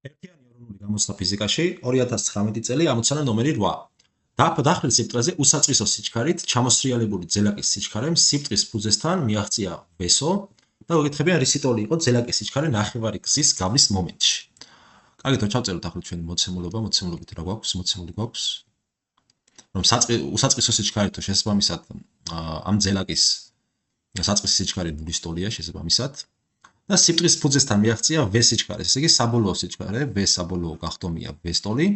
ერთიანი ეროვნული გამოცდა ფიზიკაში 2019 წელი ამოცანა ნომერი 8. დახრილ სიბრტყეზე უსაწყისო სიჩქარით ჩამოსრიალებული ძელაკის სიჩქარემ სიბრტყის ფუძესთან მიაღწია ვესო და გეკითხებიან რის სიტყვი იყო ძელაკის სიჩქარე ნახევარი გზის გავლის მომენტში. კარგით, ჩავწეროთ ახლა ჩვენი მოცემულობა, მოცემულობით რა გვაქვს? მოცემული გვაქვს რომ უსაწყისო სიჩქარით შესაბამისად ამ ძელაკის საწყისი სიჩქარე ნულის ტოლია შესაბამისად და სიბრტყის ფუძესთან მიაღწია V სიჩქარეს, ესე იგი საბოლოო სიჩქარე V საბოლოო გახდომია V სტოლი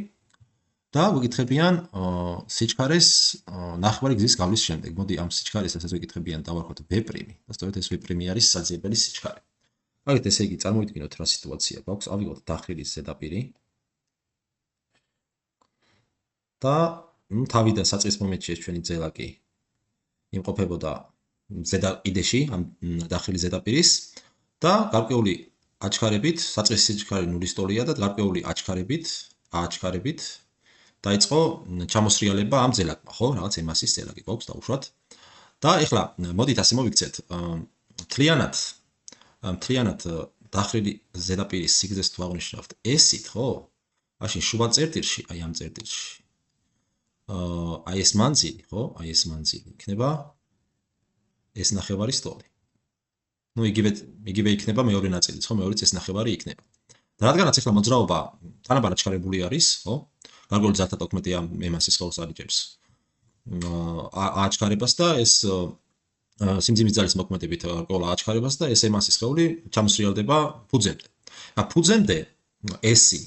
და ვიკითხებიან სიჩქარეს ნახევარი გზის გავლის შემდეგ. მოდი ამ სიჩქარეს ასე ვიკითხებიან დავარქვათ V', და სწორედ ეს V' არის საძიებელი სიჩქარე. მაგით ესე იგი წარმოვიდგინოთ რა სიტუაცია გვაქვს. ავიღოთ დახრილის ზედაპირი და თავიდან საწყის მომენტში ეს ჩვენი ძელაკი იმყოფებოდა ზედა კიდეში ამ დახრილი ზედაპირის და გარკვეული აჩქარებით საწყისი სიჩქარე ნულის ტოლია და გარკვეული აჩქარებით დაიწყო ჩამოსრიალება ამ ძელაკმა, ხო? რაღაც ემასის ძელაკი გვაქვს დაუშვათ. და ეხლა მოდით ასე მოვიქცეთ მთლიანად დახრილი ზედაპირის სიგრძეს თუ აღნიშნავთ S-ით, ხო? მაშინ შუა წერტილში, აი ამ წერტილში აი ეს მანძილი, ხო? აი ეს მანძილი იქნება ეს ნახევარი სტოლი. ნუ იგივე იქნება მეორე ნაწილიც, ხო? მეორეც ეს ნახევარი იქნება. და რადგანაც ეხლა მოძრაობა თანაბარ აჩქარებული არის, ხო? გარკვეული ძალთა თოქმეტი ამ ემასის ხელს არიჭერს აჩქარებას და ეს სიმძიმის ძალის მოქმედებით გარკვეულ აჩქარებას და ეს ემასის ხეული ჩამოსრიალდება ფუძემდე. ფუძემდე S-ი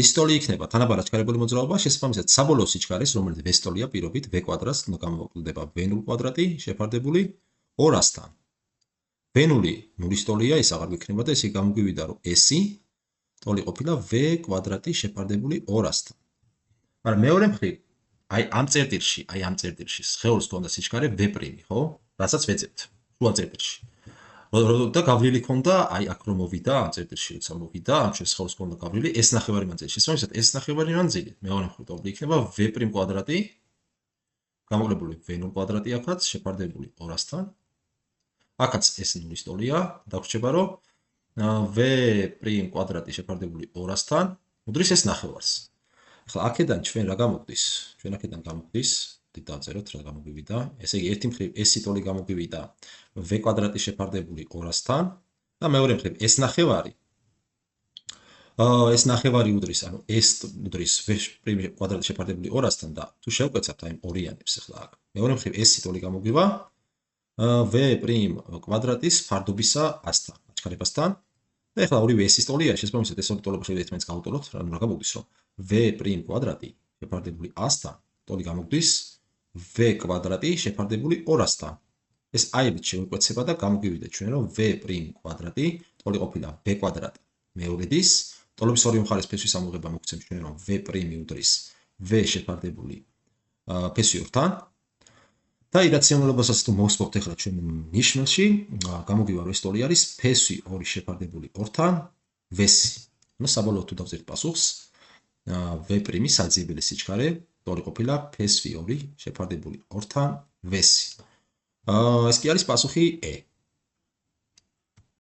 ის სტოლი იქნება თანაბარ აჩქარებული მოძრაობა, შესაბამისად საბოლოო სიჩქარეს, რომელიც V სტოლია პირობით V კვადრატს უნდა გამოუკლდება V0 კვადრატი შეფარდებული 200-თან. V0 ნულის სტოლია, ეს აღარ გვექნება და ესე გამოგვივიდა რომ S-ი სტოლი ყოფილა V კვადრატი შეფარდებული 200-თან. მაგრამ მეორე მხრივ აი ამ წერტილში სხეულს ქონდა სიჩქარე V', ხო? რასაც ვეძებთ შუა წერტილში. და გავლილი ქონდა, აი აქ რომ მოვიდა ამ წერტილში, როცა მოვიდა, ამ სხეულს ქონდა გავლილი S ნახევარი მანძილი. შესაბამისად S ნახევარი მანძილი მეორე მხრივ იქნება V' კვადრატი გამოკლებული V0 კვადრატი აქაც შეფარდებული 200-თან. აქაც S ნულის ტოლია, დაგვრჩება რომ V' კვადრატი შეფარდებული 200-თან უდრის S ნახევარს. ახლა აქედან ჩვენ რა გამოგვდის? ჩვენ აქედან გამოგვდის, დავწეროთ რა გამოგვივიდა. ესე იგი ერთი მხრივ S ტოლი გამოგვივიდა V კვადრატი შეფარდებული 200-თან და მეორე მხრივ S ნახევარი უდრის, ანუ S უდრის V კვადრატი შეფარდებული 200-თან და თუ შევკვეცავთ აი ორიანებს ახლა აქ. მეორე მხრივ S ტოლი გამოგვივა V' კვადრატის ფარდობისა 100-თან, აჩქარებასთან. და ეხლა ორივე S-ის ტოლია, შესაბამისად ეს ორი ტოლები შევიდეთ ერთმანეთს გავუტოლოთ, რა გამოგვდის რომ V' კვადრატი შეფარდებული 100-თან ტოლი გამოგვდის V კვადრატი შეფარდებული 200-თან. ეს აებით შევიკვეცება და გამოგვივიდა ჩვენ რომ V' კვადრატი ტოლი ყოფილა V კვადრატ მეორედის, ტოლების ორივე მხარეს ფესვის ამოღება მოგცემს ჩვენ რომ V' უდრის V შეფარდებული ფესვი 2-თან. და ირაციონალობასაც თუ მოვსპობთ ახლა ჩვენ ნიშნულში, გამოგვივა რომ ეს ტოლი არის ფესვი 2 შეფარდებული 2-თან V-ი. ნუ საბოლოოდ თუ დავწერთ პასუხს V' საძიებელი სიჩქარე ტოლი ყოფილა ფესვი 2 შეფარდებული 2-თან V-ი. ეს კი არის პასუხი E.